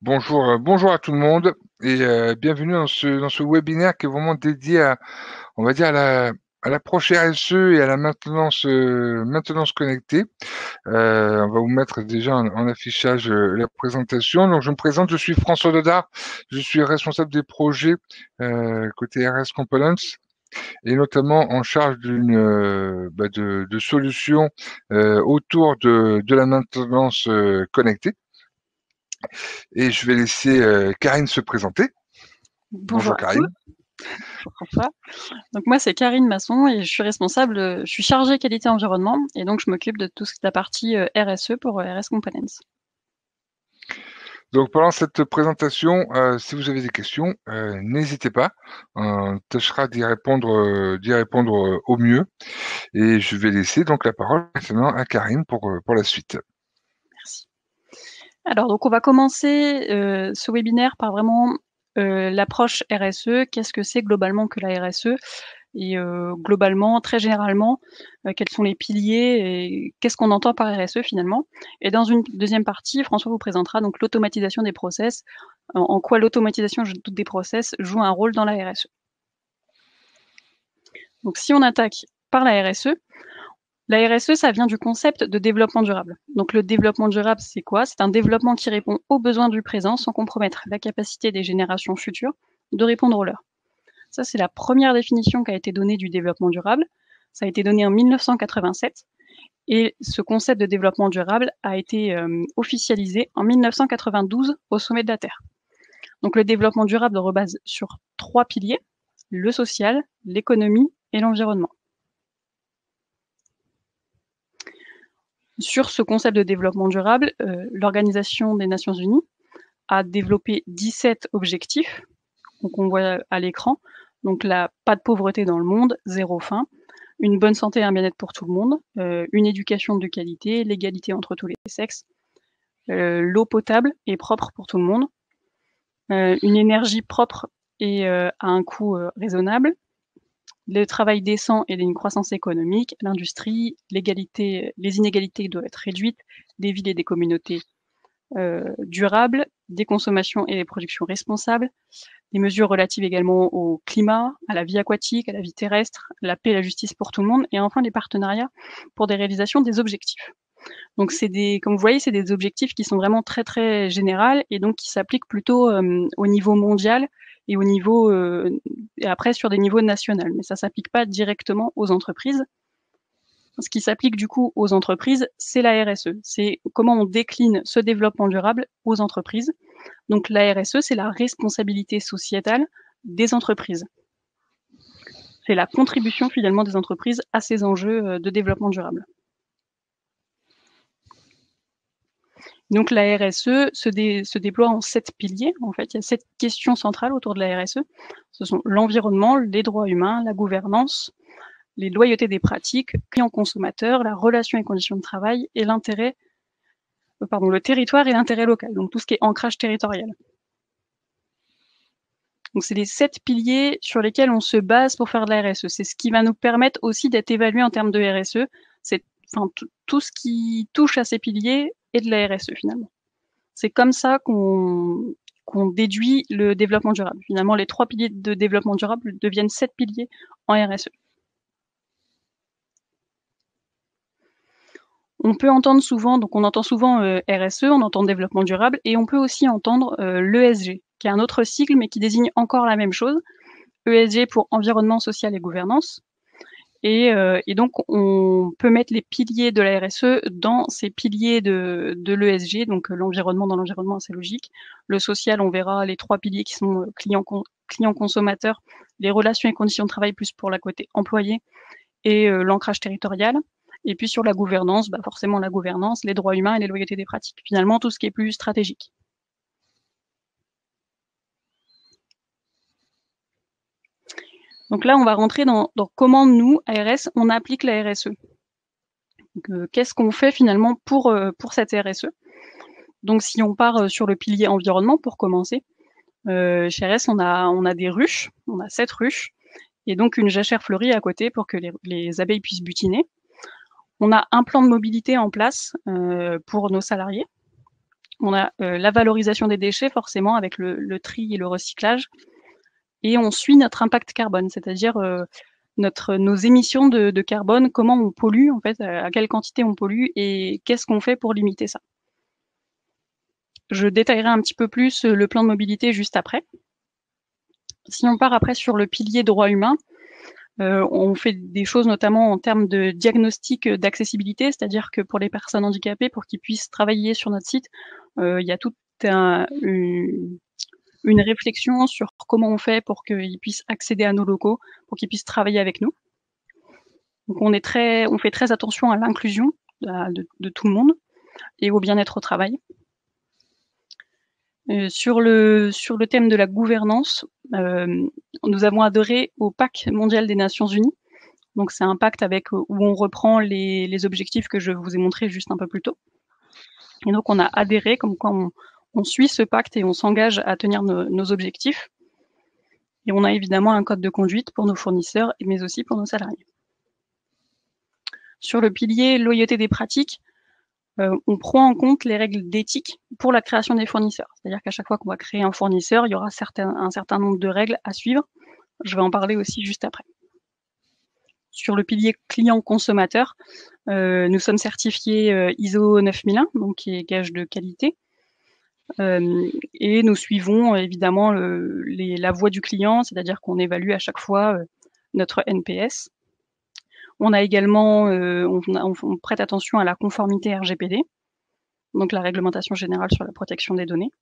Bonjour à tout le monde et bienvenue dans ce webinaire qui est vraiment dédié à, on va dire, à l'approche RSE et à la maintenance connectée. On va vous mettre déjà en affichage la présentation. Donc, je me présente, je suis François Dodard, je suis responsable des projets côté RS Components et notamment en charge de solutions autour de la maintenance connectée. Et je vais laisser Karine se présenter. Bonjour Bonjour à tous, Karine. bonjour François. Donc moi c'est Karine Masson et je suis responsable, je suis chargée qualité environnement et donc je m'occupe de toute la partie RSE pour RS Components. Donc pendant cette présentation, si vous avez des questions, n'hésitez pas. On tâchera d'y répondre au mieux. Et je vais laisser donc la parole maintenant à Karine pour la suite. Merci. Alors donc on va commencer ce webinaire par vraiment l'approche RSE. Qu'est-ce que c'est globalement que la RSE? Et globalement, très généralement, quels sont les piliers et qu'est-ce qu'on entend par RSE finalement? Et dans une deuxième partie, François vous présentera donc l'automatisation des process, en quoi l'automatisation des process joue un rôle dans la RSE. Donc si on attaque par la RSE, ça vient du concept de développement durable. Donc le développement durable, c'est quoi? C'est un développement qui répond aux besoins du présent sans compromettre la capacité des générations futures de répondre aux leurs. Ça, c'est la première définition qui a été donnée du développement durable. Ça a été donné en 1987 et ce concept de développement durable a été officialisé en 1992 au sommet de la Terre. Donc le développement durable repose sur 3 piliers, le social, l'économie et l'environnement. Sur ce concept de développement durable, l'Organisation des Nations Unies a développé 17 objectifs, donc on voit à l'écran, donc pas de pauvreté dans le monde, zéro faim, une bonne santé et un bien-être pour tout le monde, une éducation de qualité, l'égalité entre tous les sexes, l'eau potable et propre pour tout le monde, une énergie propre et à un coût raisonnable, le travail décent et une croissance économique, l'industrie, l'égalité, les inégalités doivent être réduites, des villes et des communautés durables, des consommations et des productions responsables, des mesures relatives également au climat, à la vie aquatique, à la vie terrestre, la paix et la justice pour tout le monde, et enfin les partenariats pour des réalisations des objectifs. Donc comme vous voyez, c'est des objectifs qui sont vraiment très très généraux et donc qui s'appliquent plutôt au niveau mondial et au niveau et après sur des niveaux nationaux. Mais ça s'applique pas directement aux entreprises. Ce qui s'applique du coup aux entreprises, c'est la RSE. C'est comment on décline ce développement durable aux entreprises. Donc la RSE, c'est la responsabilité sociétale des entreprises. C'est la contribution finalement des entreprises à ces enjeux de développement durable. Donc la RSE se déploie en 7 piliers. En fait, il y a 7 questions centrales autour de la RSE. Ce sont l'environnement, les droits humains, la gouvernance, les loyautés des pratiques, clients consommateurs, la relation et conditions de travail et le territoire et l'intérêt local. Donc tout ce qui est ancrage territorial. Donc c'est les 7 piliers sur lesquels on se base pour faire de la RSE. C'est ce qui va nous permettre aussi d'être évalué en termes de RSE. C'est tout ce qui touche à ces piliers est de la RSE finalement. C'est comme ça qu'on déduit le développement durable. Finalement, les 3 piliers de développement durable deviennent 7 piliers en RSE. On peut entendre souvent, donc on entend souvent RSE, on entend développement durable, et on peut aussi entendre l'ESG, qui est un autre sigle, mais qui désigne encore la même chose. ESG pour environnement, social et gouvernance. Et donc, on peut mettre les piliers de la RSE dans ces piliers de l'ESG, donc l'environnement dans l'environnement, c'est logique. Le social, on verra les 3 piliers qui sont client-consommateur, les relations et conditions de travail plus pour la côté employé, et l'ancrage territorial. Et puis sur la gouvernance, forcément la gouvernance, les droits humains et les loyautés des pratiques. Finalement, tout ce qui est plus stratégique. Donc là, on va rentrer dans comment nous, ARS, on applique la RSE. Qu'est-ce qu'on fait finalement pour cette RSE? Donc si on part sur le pilier environnement pour commencer, chez RS, on a des ruches, on a 7 ruches, et donc une jachère fleurie à côté pour que les abeilles puissent butiner. On a un plan de mobilité en place pour nos salariés. On a la valorisation des déchets, forcément, avec le tri et le recyclage. Et on suit notre impact carbone, c'est-à-dire nos émissions de carbone, comment on pollue, en fait, à quelle quantité on pollue et qu'est-ce qu'on fait pour limiter ça. Je détaillerai un petit peu plus le plan de mobilité juste après. Si on part après sur le pilier droits humains, on fait des choses notamment en termes de diagnostic d'accessibilité, c'est-à-dire que pour les personnes handicapées, pour qu'ils puissent travailler sur notre site, il y a toute une réflexion sur comment on fait pour qu'ils puissent accéder à nos locaux, pour qu'ils puissent travailler avec nous. Donc on fait très attention à l'inclusion de tout le monde et au bien-être au travail. Sur le thème de la gouvernance, nous avons adhéré au Pacte mondial des Nations Unies. Donc c'est un pacte où on reprend les objectifs que je vous ai montrés juste un peu plus tôt. Et donc on a adhéré, comme quoi on suit ce pacte et on s'engage à tenir nos objectifs. Et on a évidemment un code de conduite pour nos fournisseurs, mais aussi pour nos salariés. Sur le pilier loyauté des pratiques, on prend en compte les règles d'éthique pour la création des fournisseurs. C'est-à-dire qu'à chaque fois qu'on va créer un fournisseur, il y aura un certain nombre de règles à suivre. Je vais en parler aussi juste après. Sur le pilier client-consommateur, nous sommes certifiés ISO 9001, donc qui est gage de qualité. Et nous suivons évidemment la voie du client, c'est-à-dire qu'on évalue à chaque fois notre NPS. On a également, on prête attention à la conformité RGPD, donc la réglementation générale sur la protection des données.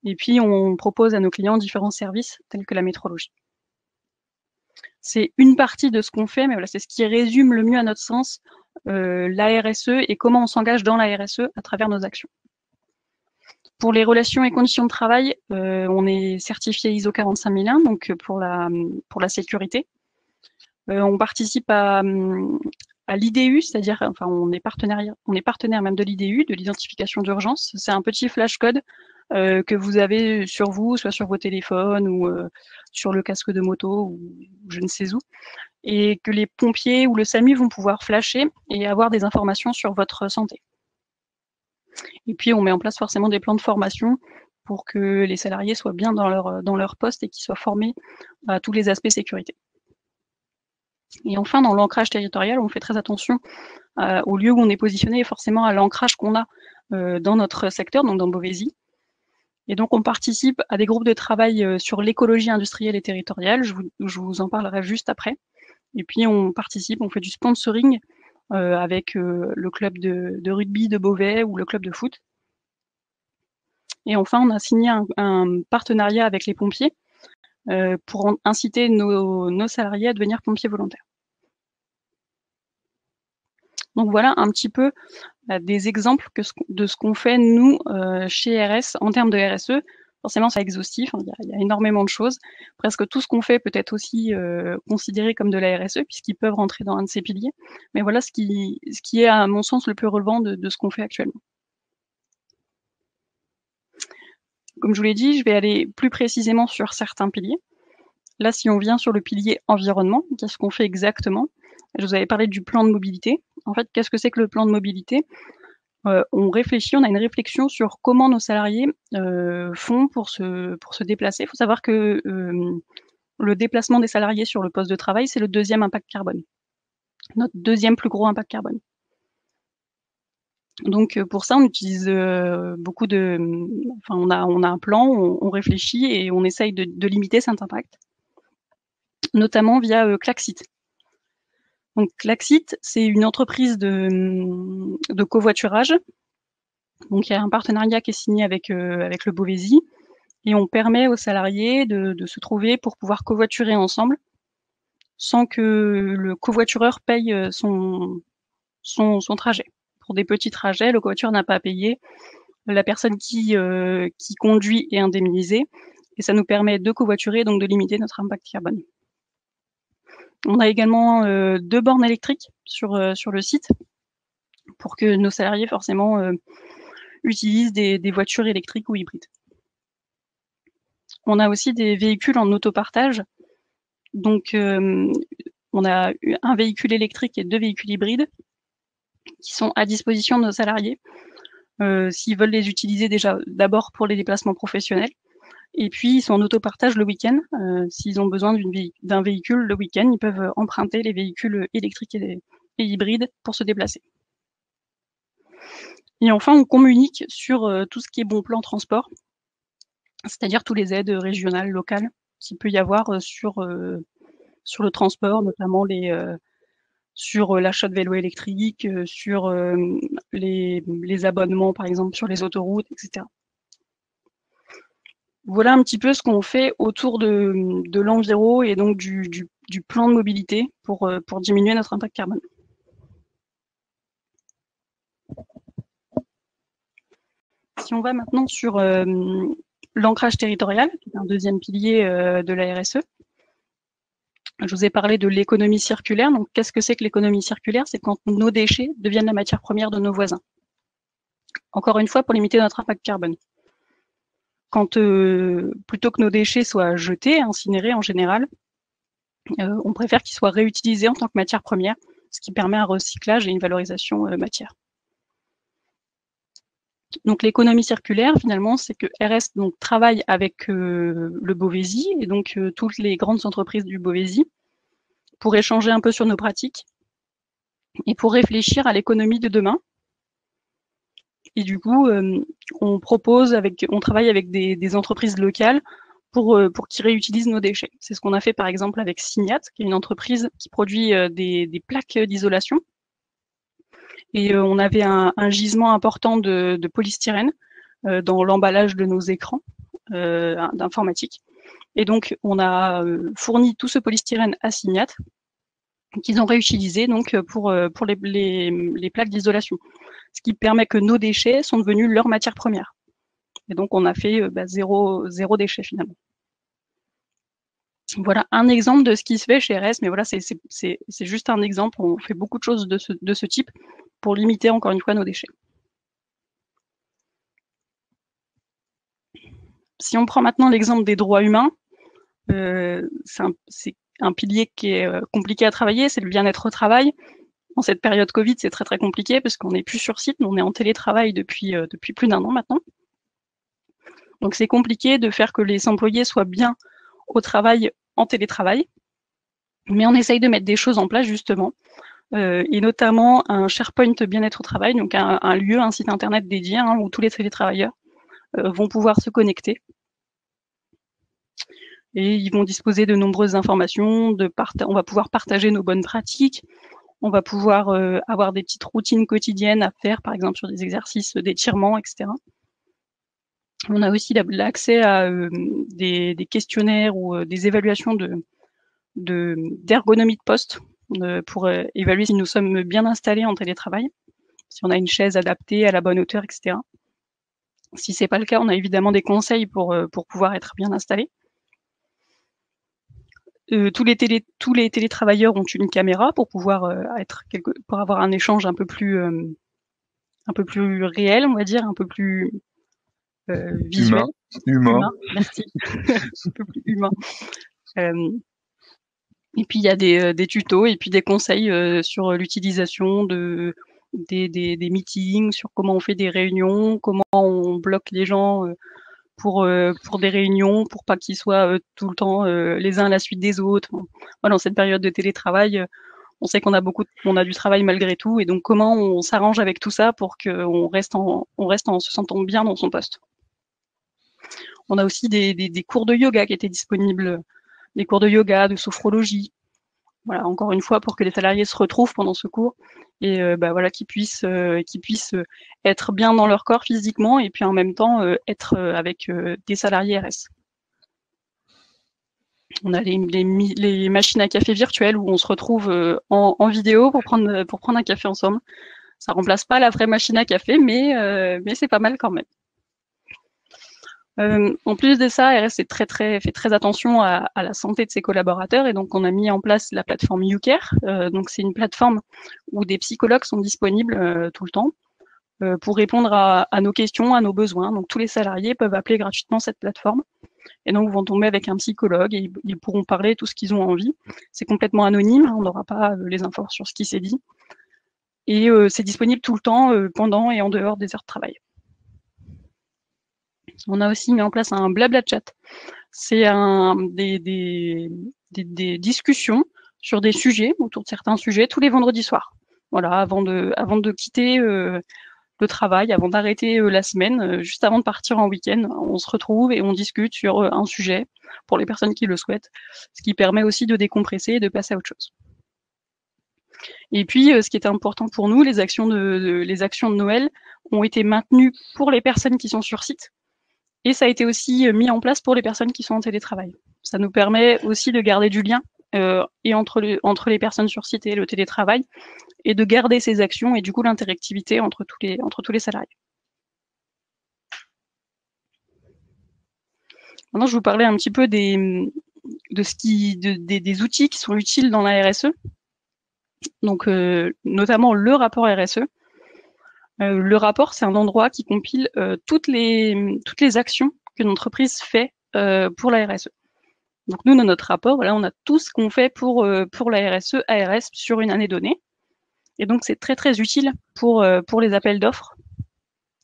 Et puis, on propose à nos clients différents services tels que la métrologie. C'est une partie de ce qu'on fait, mais voilà, c'est ce qui résume le mieux à notre sens la RSE et comment on s'engage dans la RSE à travers nos actions. Pour les relations et conditions de travail, on est certifié ISO 45001, donc pour la sécurité. On participe à l'IDU, c'est-à-dire, enfin, on est partenaire même de l'IDU, de l'identification d'urgence. C'est un petit flash code que vous avez sur vous, soit sur vos téléphones ou sur le casque de moto ou je ne sais où, et que les pompiers ou le SAMU vont pouvoir flasher et avoir des informations sur votre santé. Et puis, on met en place forcément des plans de formation pour que les salariés soient bien dans leur poste et qu'ils soient formés à tous les aspects sécurité. Et enfin, dans l'ancrage territorial, on fait très attention au lieu où on est positionné et forcément à l'ancrage qu'on a dans notre secteur, donc dans Beauvaisis. Et donc, on participe à des groupes de travail sur l'écologie industrielle et territoriale. Je vous en parlerai juste après. Et puis, on fait du sponsoring avec le club de rugby de Beauvais ou le club de foot. Et enfin, on a signé un partenariat avec les pompiers pour inciter nos salariés à devenir pompiers volontaires. Donc voilà un petit peu des exemples de ce qu'on fait, nous, chez RS, en termes de RSE. Forcément, c'est exhaustif, hein, il y a énormément de choses. Presque tout ce qu'on fait peut être aussi considéré comme de la RSE, puisqu'ils peuvent rentrer dans un de ces piliers. Mais voilà ce qui est, à mon sens, le plus relevant de ce qu'on fait actuellement. Comme je vous l'ai dit, je vais aller plus précisément sur certains piliers. Là, si on vient sur le pilier environnement, qu'est-ce qu'on fait exactement? Je vous avais parlé du plan de mobilité. En fait, qu'est-ce que c'est que le plan de mobilité? On a une réflexion sur comment nos salariés font pour se déplacer. Il faut savoir que le déplacement des salariés sur le poste de travail, c'est le deuxième impact carbone. Notre deuxième plus gros impact carbone. Donc pour ça, on utilise on a un plan, on réfléchit et on essaye de limiter cet impact, notamment via Klaxit. Donc Klaxit, c'est une entreprise de covoiturage. Donc il y a un partenariat qui est signé avec le Beauvaisis et on permet aux salariés de se trouver pour pouvoir covoiturer ensemble sans que le covoitureur paye son trajet. Pour des petits trajets, le covoitureur n'a pas à payer. La personne qui conduit est indemnisée et ça nous permet de covoiturer, donc de limiter notre impact carbone. On a également 2 bornes électriques sur le site pour que nos salariés forcément utilisent des voitures électriques ou hybrides. On a aussi des véhicules en autopartage. Donc, on a un véhicule électrique et 2 véhicules hybrides qui sont à disposition de nos salariés s'ils veulent les utiliser déjà d'abord pour les déplacements professionnels. Et puis, ils sont en autopartage le week-end. S'ils ont besoin d'un véhicule le week-end, ils peuvent emprunter les véhicules électriques et hybrides pour se déplacer. Et enfin, on communique sur tout ce qui est bon plan transport, c'est-à-dire tous les aides régionales, locales qu'il peut y avoir sur le transport, notamment sur l'achat de vélos électriques, sur les abonnements, par exemple, sur les autoroutes, etc. Voilà un petit peu ce qu'on fait autour de l'enviro et donc du plan de mobilité pour diminuer notre impact carbone. Si on va maintenant sur l'ancrage territorial, qui est un deuxième pilier de la RSE, je vous ai parlé de l'économie circulaire. Donc, qu'est-ce que c'est que l'économie circulaire? C'est quand nos déchets deviennent la matière première de nos voisins. Encore une fois, pour limiter notre impact carbone. Quand plutôt que nos déchets soient jetés, incinérés en général, on préfère qu'ils soient réutilisés en tant que matière première, ce qui permet un recyclage et une valorisation matière. Donc l'économie circulaire, finalement, c'est que RS donc, travaille avec le Beauvaisis et donc toutes les grandes entreprises du Beauvaisis pour échanger un peu sur nos pratiques et pour réfléchir à l'économie de demain. Et du coup, on travaille avec des entreprises locales pour qu'ils réutilisent nos déchets. C'est ce qu'on a fait par exemple avec Signat, qui est une entreprise qui produit des plaques d'isolation. Et on avait un gisement important de polystyrène dans l'emballage de nos écrans d'informatique. Et donc, on a fourni tout ce polystyrène à Signat, qu'ils ont réutilisé donc pour les plaques d'isolation. Ce qui permet que nos déchets sont devenus leur matière première. Et donc, on a fait zéro déchet finalement. Voilà un exemple de ce qui se fait chez RS, mais voilà, c'est juste un exemple. On fait beaucoup de choses de ce type pour limiter encore une fois nos déchets. Si on prend maintenant l'exemple des droits humains, c'est un pilier qui est compliqué à travailler, c'est le bien-être au travail. En cette période Covid, c'est très très compliqué parce qu'on n'est plus sur site, mais on est en télétravail depuis plus d'un an maintenant. Donc c'est compliqué de faire que les employés soient bien au travail en télétravail, mais on essaye de mettre des choses en place justement, et notamment un SharePoint bien-être au travail, donc un lieu, un site internet dédié où tous les télétravailleurs vont pouvoir se connecter. Et ils vont disposer de nombreuses informations, on va pouvoir partager nos bonnes pratiques, on va pouvoir avoir des petites routines quotidiennes à faire, par exemple sur des exercices d'étirement, etc. On a aussi l'accès à des questionnaires ou des évaluations d'ergonomie de poste pour évaluer si nous sommes bien installés en télétravail, si on a une chaise adaptée à la bonne hauteur, etc. Si c'est pas le cas, on a évidemment des conseils pour pouvoir être bien installés. Tous les télétravailleurs ont une caméra pour pouvoir pour avoir un échange un peu plus réel, on va dire, un peu plus visuel. Humain. Merci. Un peu plus humain. Et puis il y a des tutos et puis des conseils sur l'utilisation des meetings, sur comment on fait des réunions, comment on bloque les gens pour des réunions, pour pas qu'ils soient tout le temps les uns à la suite des autres. Voilà, dans cette période de télétravail, on sait qu'on a du travail malgré tout, et donc comment on s'arrange avec tout ça pour qu'on reste en se sentant bien dans son poste. On a aussi des cours de yoga qui étaient disponibles, des cours de yoga, de sophrologie. Voilà, encore une fois, pour que les salariés se retrouvent pendant ce cours et voilà, qu'ils puissent être bien dans leur corps physiquement et puis en même temps être avec des salariés RS. On a les machines à café virtuelles où on se retrouve en vidéo pour prendre un café ensemble. Ça remplace pas la vraie machine à café, mais c'est pas mal quand même. En plus de ça, RS fait très attention à la santé de ses collaborateurs, et donc on a mis en place la plateforme YouCare. Donc c'est une plateforme où des psychologues sont disponibles tout le temps pour répondre à nos questions, à nos besoins. Donc tous les salariés peuvent appeler gratuitement cette plateforme, et donc vont tomber avec un psychologue et ils pourront parler tout ce qu'ils ont envie. C'est complètement anonyme, on n'aura pas les infos sur ce qui s'est dit, et c'est disponible tout le temps pendant et en dehors des heures de travail. On a aussi mis en place un blabla chat. C'est des discussions sur des sujets, autour de certains sujets, tous les vendredis soirs. Voilà, avant de quitter le travail, avant d'arrêter la semaine, juste avant de partir en week-end, on se retrouve et on discute sur un sujet pour les personnes qui le souhaitent, ce qui permet aussi de décompresser et de passer à autre chose. Et puis, ce qui était important pour nous, les actions de Noël ont été maintenues pour les personnes qui sont sur site, et ça a été aussi mis en place pour les personnes qui sont en télétravail. Ça nous permet aussi de garder du lien et entre les personnes sur site et le télétravail, et de garder ces actions et du coup l'interactivité entre tous les salariés. Maintenant, je vais vous parler un petit peu des outils qui sont utiles dans la RSE. Donc, notamment le rapport RSE. Le rapport, c'est un endroit qui compile toutes les actions que l'entreprise fait pour la RSE. Donc nous, dans notre rapport, voilà, on a tout ce qu'on fait pour la RSE, ARS sur une année donnée. Et donc c'est très très utile pour les appels d'offres.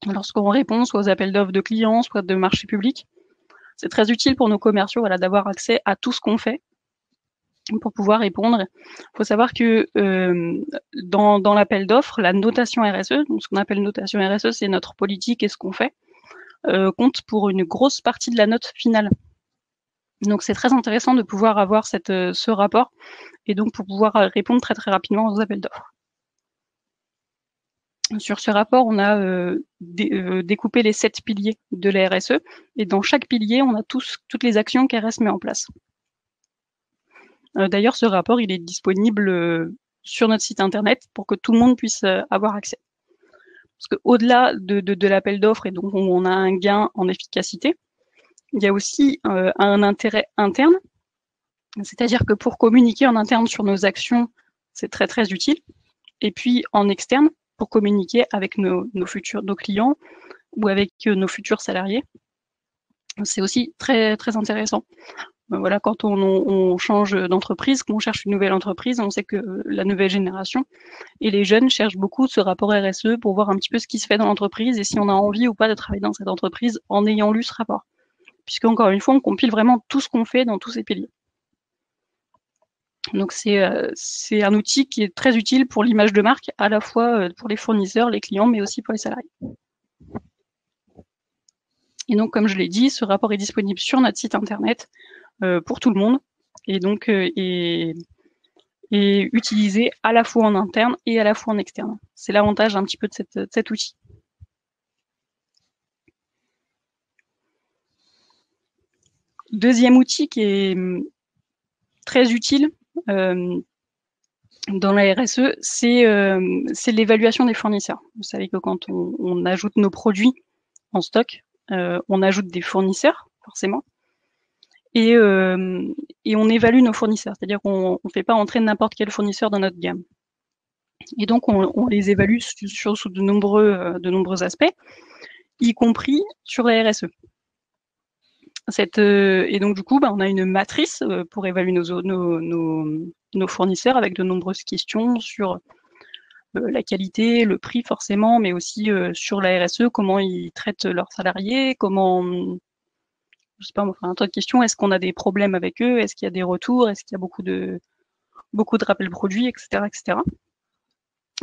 Lorsqu'on répond soit aux appels d'offres de clients, soit de marché public, c'est très utile pour nos commerciaux, voilà, d'avoir accès à tout ce qu'on fait pour pouvoir répondre. Il faut savoir que dans l'appel d'offres, la notation RSE, donc ce qu'on appelle notation RSE, c'est notre politique et ce qu'on fait, compte pour une grosse partie de la note finale. Donc c'est très intéressant de pouvoir avoir ce rapport et donc pour pouvoir répondre très très rapidement aux appels d'offres. Sur ce rapport, on a découpé les 7 piliers de la RSE et dans chaque pilier, on a toutes les actions qu'RS met en place. D'ailleurs, ce rapport, il est disponible sur notre site internet pour que tout le monde puisse avoir accès. Parce qu'au-delà de l'appel d'offres et donc on a un gain en efficacité, il y a aussi un intérêt interne, c'est-à-dire que pour communiquer en interne sur nos actions, c'est très très utile. Et puis en externe, pour communiquer avec nos clients ou avec nos futurs salariés, c'est aussi très très intéressant. Voilà, quand on change d'entreprise, qu'on cherche une nouvelle entreprise, on sait que la nouvelle génération et les jeunes cherchent beaucoup ce rapport RSE pour voir un petit peu ce qui se fait dans l'entreprise et si on a envie ou pas de travailler dans cette entreprise en ayant lu ce rapport. Puisque, encore une fois, on compile vraiment tout ce qu'on fait dans tous ces piliers. Donc, c'est un outil qui est très utile pour l'image de marque, à la fois pour les fournisseurs, les clients, mais aussi pour les salariés. Et donc, comme je l'ai dit, ce rapport est disponible sur notre site internet pour tout le monde, et donc est utilisé à la fois en interne et à la fois en externe. C'est l'avantage un petit peu de cet outil. Deuxième outil qui est très utile dans la RSE, c'est l'évaluation des fournisseurs. Vous savez que quand on ajoute nos produits en stock, on ajoute des fournisseurs, forcément, et on évalue nos fournisseurs. C'est-à-dire qu'on ne fait pas entrer n'importe quel fournisseur dans notre gamme. Et donc, on les évalue sous de nombreux aspects, y compris sur la RSE. Et donc, du coup, on a une matrice pour évaluer nos fournisseurs avec de nombreuses questions sur la qualité, le prix forcément, mais aussi sur la RSE, comment ils traitent leurs salariés, je sais pas, enfin, un tas de questions. Est-ce qu'on a des problèmes avec eux? Est-ce qu'il y a des retours? Est-ce qu'il y a beaucoup de rappels produits, etc., etc.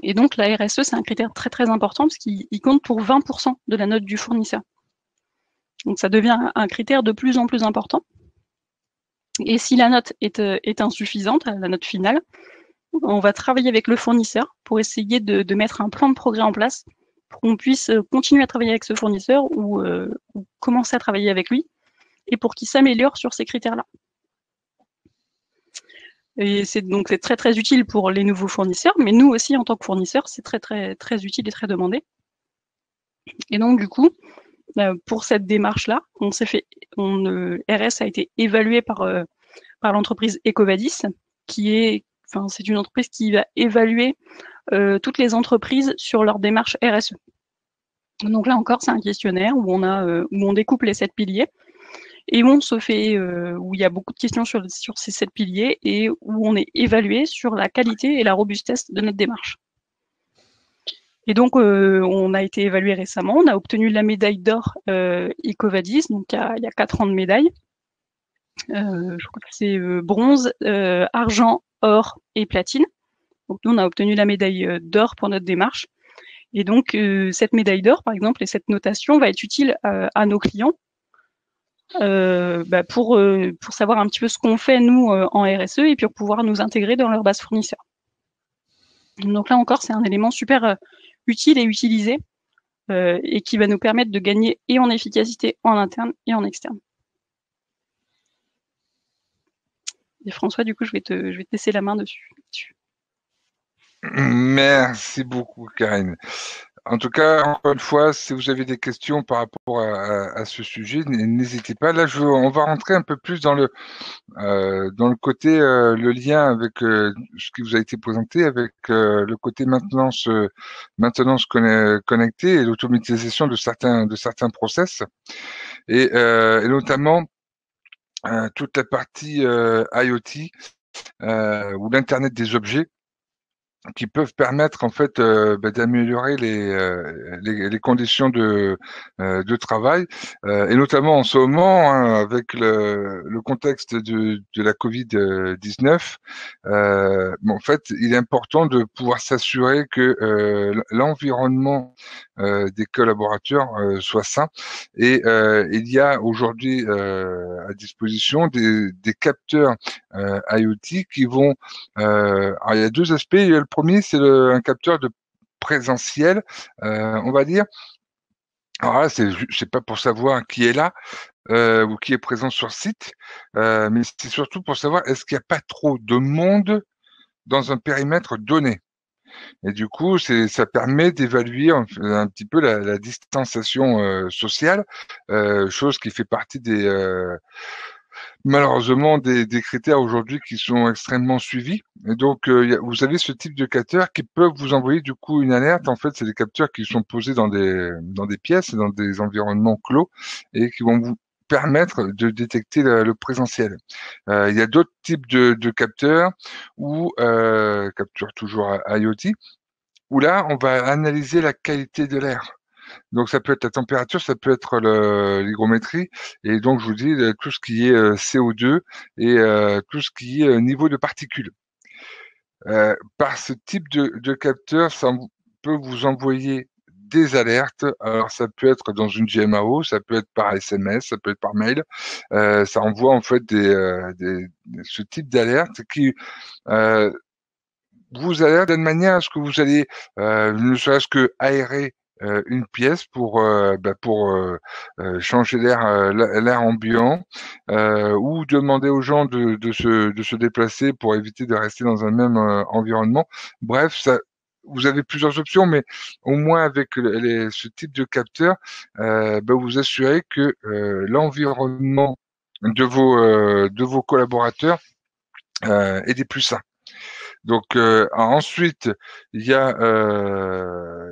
Et donc, la RSE, c'est un critère très, très important parce qu'il compte pour 20% de la note du fournisseur. Donc, ça devient un critère de plus en plus important. Et si la note est insuffisante, la note finale, on va travailler avec le fournisseur pour essayer de mettre un plan de progrès en place pour qu'on puisse continuer à travailler avec ce fournisseur ou commencer à travailler avec lui et pour qu'il s'améliore sur ces critères-là. Et c'est très très utile pour les nouveaux fournisseurs, mais nous aussi en tant que fournisseurs, c'est très très très utile et très demandé. Et donc du coup, pour cette démarche-là, RS a été évalué par l'entreprise Ecovadis, c'est une entreprise qui va évaluer toutes les entreprises sur leur démarche RSE. Donc là encore, c'est un questionnaire où on découpe les 7 piliers et où il y a beaucoup de questions sur ces 7 piliers et où on est évalué sur la qualité et la robustesse de notre démarche. Et donc, on a été évalué récemment. On a obtenu la médaille d'or EcoVadis, donc il y a 4 ans de médaille. Je crois que c'est bronze, argent, or et platine. Donc nous, on a obtenu la médaille d'or pour notre démarche. Et donc, cette médaille d'or, par exemple, et cette notation va être utile à nos clients pour savoir un petit peu ce qu'on fait, nous, en RSE, et puis pour pouvoir nous intégrer dans leur base fournisseur. Donc là encore, c'est un élément super utile et utilisé et qui va nous permettre de gagner et en efficacité en interne et en externe. Et François, du coup, je vais te laisser la main dessus. Merci beaucoup, Karine. En tout cas, encore une fois, si vous avez des questions par rapport à ce sujet, n'hésitez pas. Là, on va rentrer un peu plus dans le côté, le lien avec ce qui vous a été présenté, avec le côté maintenance connectée et l'automatisation de certains process, et notamment toute la partie IoT ou l'Internet des objets, qui peuvent permettre en fait d'améliorer les conditions de travail, et notamment en ce moment, hein, avec le contexte de la Covid-19. En fait, il est important de pouvoir s'assurer que l'environnement des collaborateurs soit sain, et il y a aujourd'hui à disposition des capteurs IoT qui vont alors, il y a deux aspects. Le premier, c'est un capteur de présentiel, on va dire. Alors là, c'est pas pour savoir qui est là ou qui est présent sur site, mais c'est surtout pour savoir est-ce qu'il n'y a pas trop de monde dans un périmètre donné. Et du coup, ça permet d'évaluer un petit peu la distanciation sociale, chose qui fait partie malheureusement des critères aujourd'hui qui sont extrêmement suivis. Et donc, vous avez ce type de capteurs qui peuvent vous envoyer du coup une alerte. En fait, c'est des capteurs qui sont posés dans des pièces, dans des environnements clos, et qui vont vous permettre de détecter le présentiel. Il y a d'autres types de capteurs, ou capteurs toujours IoT, où là, on va analyser la qualité de l'air. Donc ça peut être la température, ça peut être l'hygrométrie, et donc je vous dis tout ce qui est CO2 et tout ce qui est niveau de particules. Par ce type de capteur, ça peut vous envoyer des alertes. Alors ça peut être dans une GMAO, ça peut être par SMS, ça peut être par mail. Ça envoie en fait ce type d'alerte qui vous alerte d'une manière à ce que vous allez, ne serait-ce que aérer une pièce pour changer l'air ambiant, ou demander aux gens de se déplacer pour éviter de rester dans un même environnement. Bref, vous avez plusieurs options, mais au moins avec ce type de capteur, vous assurez que l'environnement de vos collaborateurs est des plus sains. Donc ensuite, il y a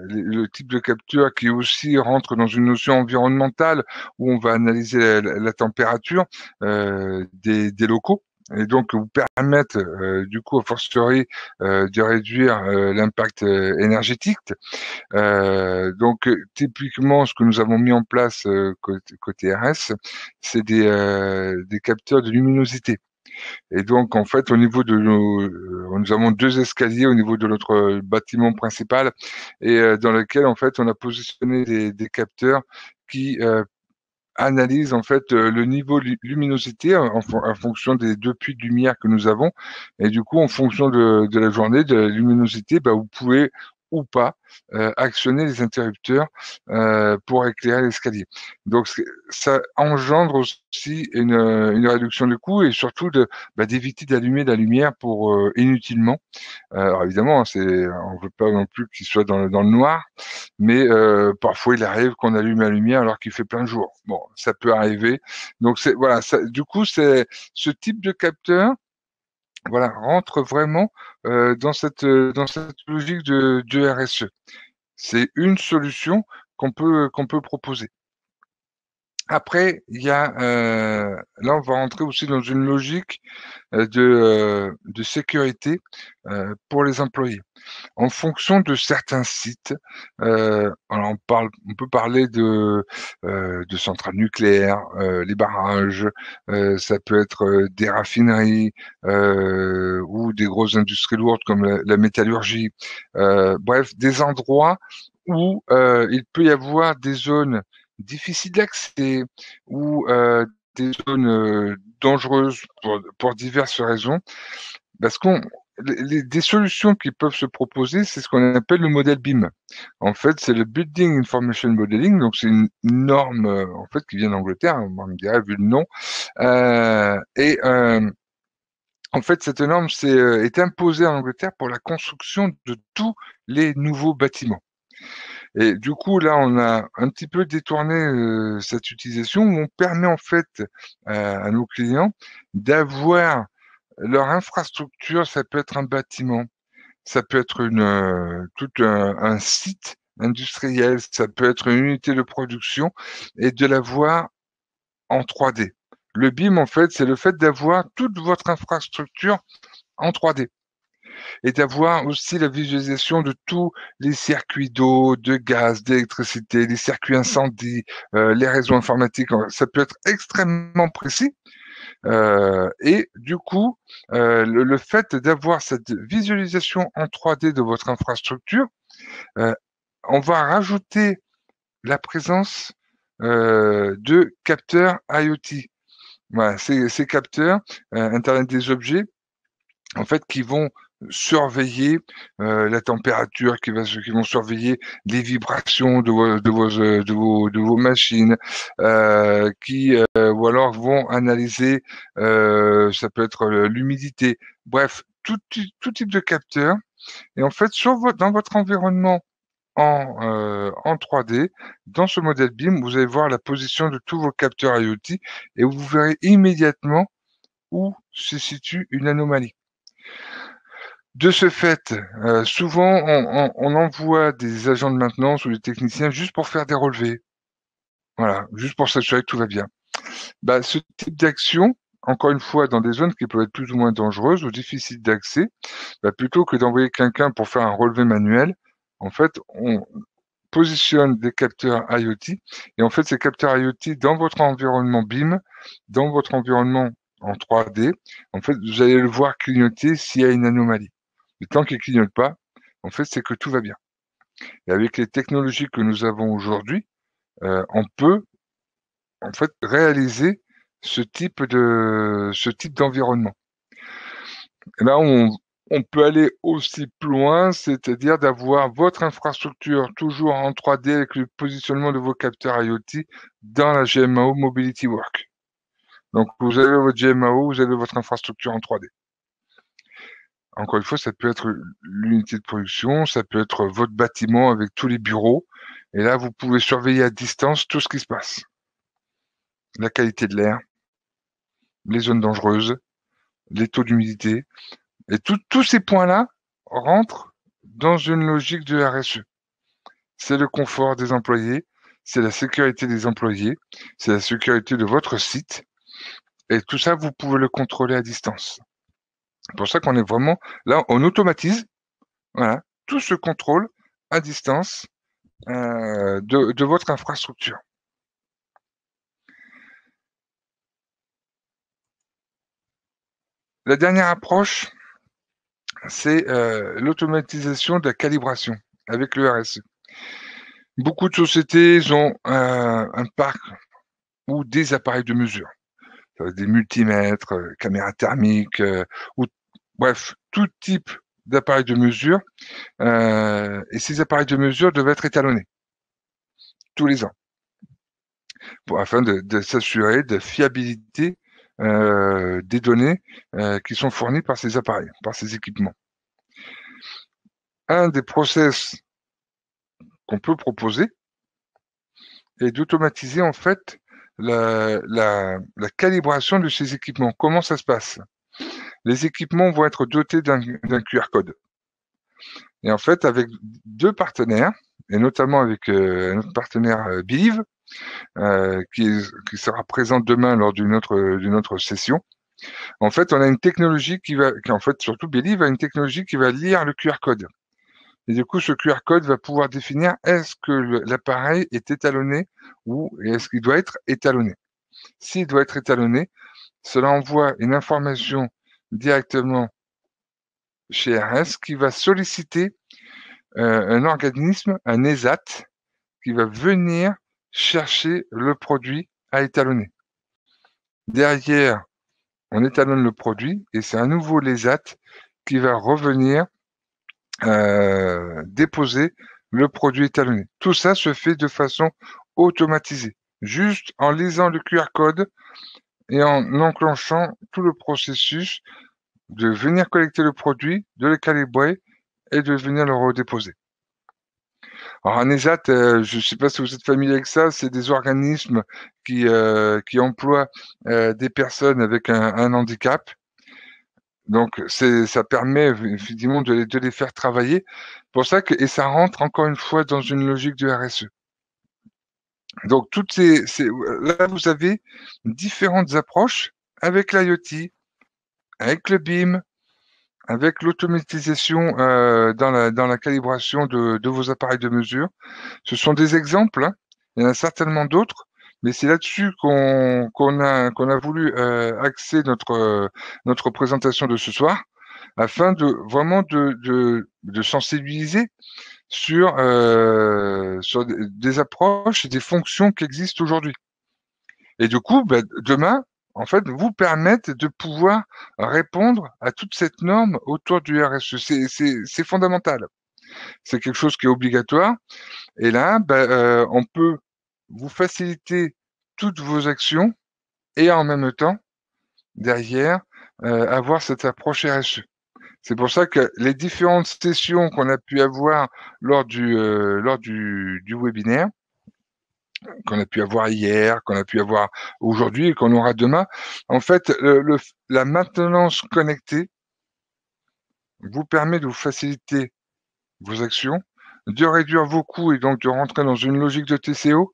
le type de capteur qui aussi rentre dans une notion environnementale, où on va analyser la température des locaux, et donc vous permettre du coup a fortiori de réduire l'impact énergétique. Donc typiquement, ce que nous avons mis en place côté RS, c'est des capteurs de luminosité. Et donc, en fait, au niveau de nous avons deux escaliers au niveau de notre bâtiment principal, et dans lequel, en fait, on a positionné des capteurs qui analysent, en fait, le niveau de luminosité en fonction des deux puits de lumière que nous avons. Et du coup, en fonction de la journée, de la luminosité, vous pouvez ou pas actionner les interrupteurs pour éclairer l'escalier. Donc ça engendre aussi une réduction de coût, et surtout d'éviter d'allumer la lumière pour inutilement. Alors évidemment, on veut pas non plus qu'il soit dans le noir, mais parfois il arrive qu'on allume la lumière alors qu'il fait plein jour. Bon, ça peut arriver. Donc voilà, du coup c'est ce type de capteur, voilà, rentre vraiment dans cette logique de RSE. C'est une solution qu'on peut proposer. Après, il y a là, on va rentrer aussi dans une logique de sécurité pour les employés. En fonction de certains sites, alors on peut parler de centrales nucléaires, les barrages, ça peut être des raffineries ou des grosses industries lourdes comme la métallurgie. Bref, des endroits où il peut y avoir des zones difficiles d'accès ou des zones dangereuses pour diverses raisons, parce qu'on des solutions qui peuvent se proposer, c'est ce qu'on appelle le modèle BIM. En fait, c'est le Building Information Modeling, donc c'est une norme en fait qui vient d'Angleterre, on me dirait vu le nom. Et en fait, cette norme est imposée en Angleterre pour la construction de tous les nouveaux bâtiments. Et du coup, là, on a un petit peu détourné cette utilisation où on permet en fait à nos clients d'avoir leur infrastructure. Ça peut être un bâtiment, ça peut être tout un site industriel, ça peut être une unité de production et de la voir en 3D. Le BIM, en fait, c'est le fait d'avoir toute votre infrastructure en 3D et d'avoir aussi la visualisation de tous les circuits d'eau, de gaz, d'électricité, les circuits incendie, les réseaux informatiques. Ça peut être extrêmement précis. Et du coup, le fait d'avoir cette visualisation en 3D de votre infrastructure, euh, on va rajouter la présence de capteurs IoT. Voilà, ces capteurs, Internet des objets, en fait, qui vont surveiller la température, qui vont surveiller les vibrations de vos machines, ou alors vont analyser, ça peut être l'humidité, bref, tout type de capteur. Et en fait, dans votre environnement en 3D, dans ce modèle BIM, vous allez voir la position de tous vos capteurs IoT et vous verrez immédiatement où se situe une anomalie. De ce fait, souvent, on envoie des agents de maintenance ou des techniciens juste pour faire des relevés. Voilà, juste pour s'assurer que tout va bien. Bah, ce type d'action, encore une fois, dans des zones qui peuvent être plus ou moins dangereuses ou difficiles d'accès, bah, plutôt que d'envoyer quelqu'un pour faire un relevé manuel, en fait, on positionne des capteurs IoT. Et en fait, ces capteurs IoT dans votre environnement BIM, dans votre environnement en 3D, en fait, vous allez le voir clignoter s'il y a une anomalie. Et tant qu'il ne clignote pas, en fait, c'est que tout va bien. Et avec les technologies que nous avons aujourd'hui, on peut en fait réaliser ce type d'environnement. Et là, on peut aller aussi plus loin, c'est-à-dire d'avoir votre infrastructure toujours en 3D avec le positionnement de vos capteurs IoT dans la GMAO Mobility Work. Donc, vous avez votre GMAO, vous avez votre infrastructure en 3D. Encore une fois, ça peut être l'unité de production, ça peut être votre bâtiment avec tous les bureaux. Et là, vous pouvez surveiller à distance tout ce qui se passe. La qualité de l'air, les zones dangereuses, les taux d'humidité. Et tous ces points-là rentrent dans une logique de RSE. C'est le confort des employés, c'est la sécurité des employés, c'est la sécurité de votre site. Et tout ça, vous pouvez le contrôler à distance. C'est pour ça qu'on est vraiment là, on automatise, voilà, tout ce contrôle à distance de votre infrastructure. La dernière approche, c'est l'automatisation de la calibration avec le RSE. Beaucoup de sociétés ont un parc ou des appareils de mesure, des multimètres, caméras thermiques, ou bref, tout type d'appareils de mesure. Et ces appareils de mesure doivent être étalonnés tous les ans afin de s'assurer de fiabilité des données qui sont fournies par ces appareils, par ces équipements. Un des process qu'on peut proposer est d'automatiser en fait la calibration de ces équipements. Comment ça se passe? Les équipements vont être dotés d'un QR code. Et en fait, avec deux partenaires, et notamment avec notre partenaire Believe, qui sera présente demain lors d'une autre session. En fait, on a une technologie en fait, surtout Believe a une technologie qui va lire le QR code. Et du coup, ce QR code va pouvoir définir est-ce que l'appareil est étalonné ou est-ce qu'il doit être étalonné. S'il doit être étalonné, cela envoie une information directement chez RS qui va solliciter un organisme, un ESAT, qui va venir chercher le produit à étalonner. Derrière, on étalonne le produit et c'est à nouveau l'ESAT qui va revenir déposer le produit étalonné. Tout ça se fait de façon automatisée, juste en lisant le QR code et en enclenchant tout le processus de venir collecter le produit, de le calibrer et de venir le redéposer. Alors un ESAT, je ne sais pas si vous êtes familier avec ça, c'est des organismes qui emploient des personnes avec un handicap. Donc ça permet effectivement de les faire travailler. Pour ça et ça rentre encore une fois dans une logique de RSE. Donc là vous avez différentes approches avec l'IoT, avec le BIM, avec l'automatisation dans la calibration de vos appareils de mesure. Ce sont des exemples, hein. Il y en a certainement d'autres, mais c'est là-dessus qu'on a voulu axer notre présentation de ce soir, afin de vraiment de sensibiliser sur des approches et des fonctions qui existent aujourd'hui. Et du coup, demain, en fait, vous permettent de pouvoir répondre à toute cette norme autour du RSE. C'est fondamental. C'est quelque chose qui est obligatoire. Et là, on peut vous faciliter toutes vos actions et en même temps, derrière, avoir cette approche RSE. C'est pour ça que les différentes sessions qu'on a pu avoir lors du webinaire, qu'on a pu avoir hier, qu'on a pu avoir aujourd'hui et qu'on aura demain, en fait, la maintenance connectée vous permet de vous faciliter vos actions, de réduire vos coûts et donc de rentrer dans une logique de TCO,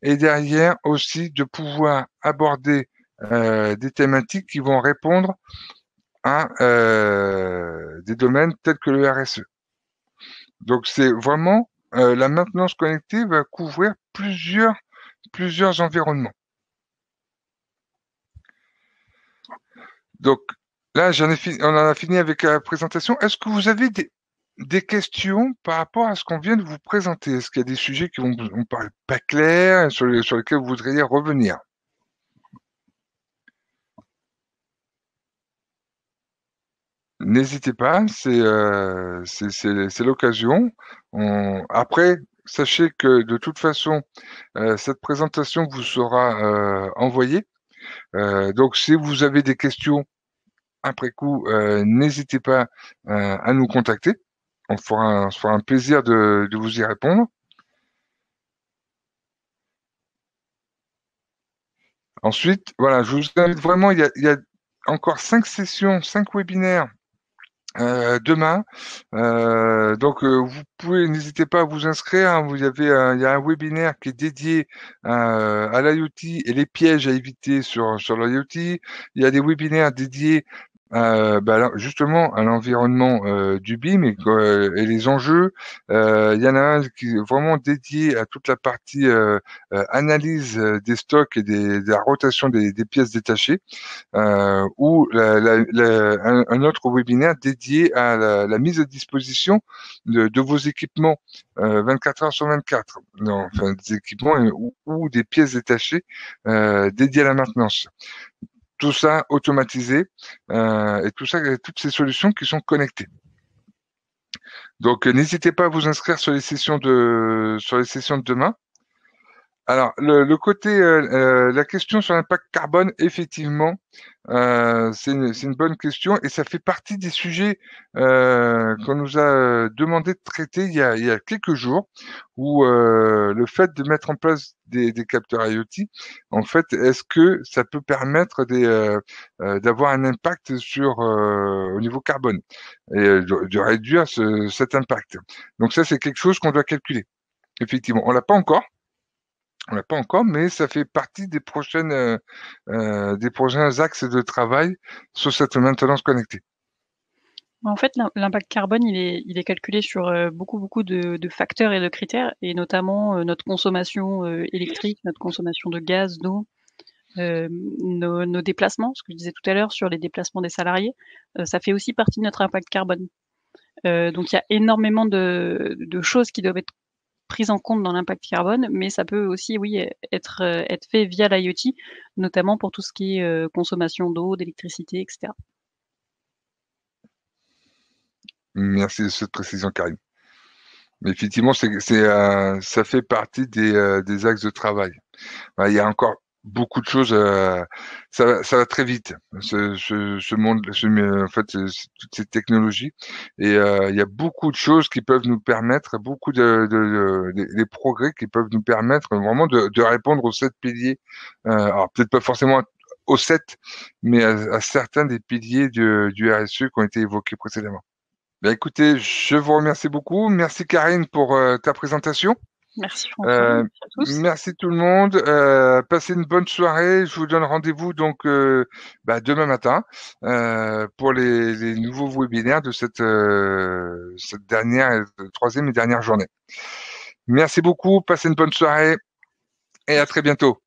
et derrière aussi de pouvoir aborder des thématiques qui vont répondre à des domaines tels que le RSE. Donc c'est vraiment la maintenance connectée va couvrir plusieurs environnements. Donc là, on en a fini avec la présentation. Est-ce que vous avez des questions par rapport à ce qu'on vient de vous présenter? Est-ce qu'il y a des sujets qui vous paraissent pas clairs, sur lesquels vous voudriez revenir? N'hésitez pas, c'est l'occasion. Après, sachez que de toute façon, cette présentation vous sera envoyée. Donc, si vous avez des questions après coup, n'hésitez pas à nous contacter. On se fera un plaisir de vous y répondre. Ensuite, voilà, je vous invite vraiment, il y a encore 5 sessions, 5 webinaires demain. Donc, n'hésitez pas à vous inscrire, hein. Il y a un webinaire qui est dédié à l'IoT et les pièges à éviter sur l'IoT. Il y a des webinaires dédiés justement à l'environnement du BIM et les enjeux. Il y en a un qui est vraiment dédié à toute la partie analyse des stocks et de la rotation des pièces détachées, ou un autre webinaire dédié à la mise à disposition de vos équipements 24 heures sur 24, non, enfin des équipements ou des pièces détachées dédiées à la maintenance. Tout ça automatisé et tout ça, toutes ces solutions qui sont connectées. Donc n'hésitez pas à vous inscrire sur les sessions de demain. Alors, le côté, la question sur l'impact carbone, effectivement, c'est une bonne question et ça fait partie des sujets qu'on nous a demandé de traiter il y a quelques jours, où le fait de mettre en place des capteurs IoT, en fait, est-ce que ça peut permettre d'avoir un impact au niveau carbone et de réduire cet impact. Donc ça, c'est quelque chose qu'on doit calculer. Effectivement, on l'a pas encore. On l'a pas encore, mais ça fait partie des prochains axes de travail sur cette maintenance connectée. En fait, l'impact carbone, il est calculé sur, beaucoup de facteurs et de critères et notamment, notre consommation, électrique, notre consommation de gaz, d'eau, nos déplacements, ce que je disais tout à l'heure sur les déplacements des salariés, ça fait aussi partie de notre impact carbone. Donc il y a énormément de choses qui doivent être prises en compte dans l'impact carbone, mais ça peut aussi, oui, être fait via l'IoT, notamment pour tout ce qui est, consommation d'eau, d'électricité et cetera. Merci de cette précision, Karim. Mais effectivement, ça fait partie des axes de travail. Ouais, il y a encore beaucoup de choses. Ça va très vite. Ce monde, en fait, toutes ces technologies. Et il y a beaucoup de choses qui peuvent nous permettre, beaucoup des progrès qui peuvent nous permettre vraiment de répondre aux 7 piliers. Alors peut-être pas forcément aux 7, mais à certains des piliers du RSE qui ont été évoqués précédemment. Ben, écoutez, je vous remercie beaucoup. Merci Karine pour ta présentation. Merci François, Euh, merci à tous. Merci tout le monde. Passez une bonne soirée. Je vous donne rendez-vous donc demain matin pour les nouveaux webinaires de cette dernière, troisième et dernière journée. Merci beaucoup. Passez une bonne soirée et à Merci. très bientôt.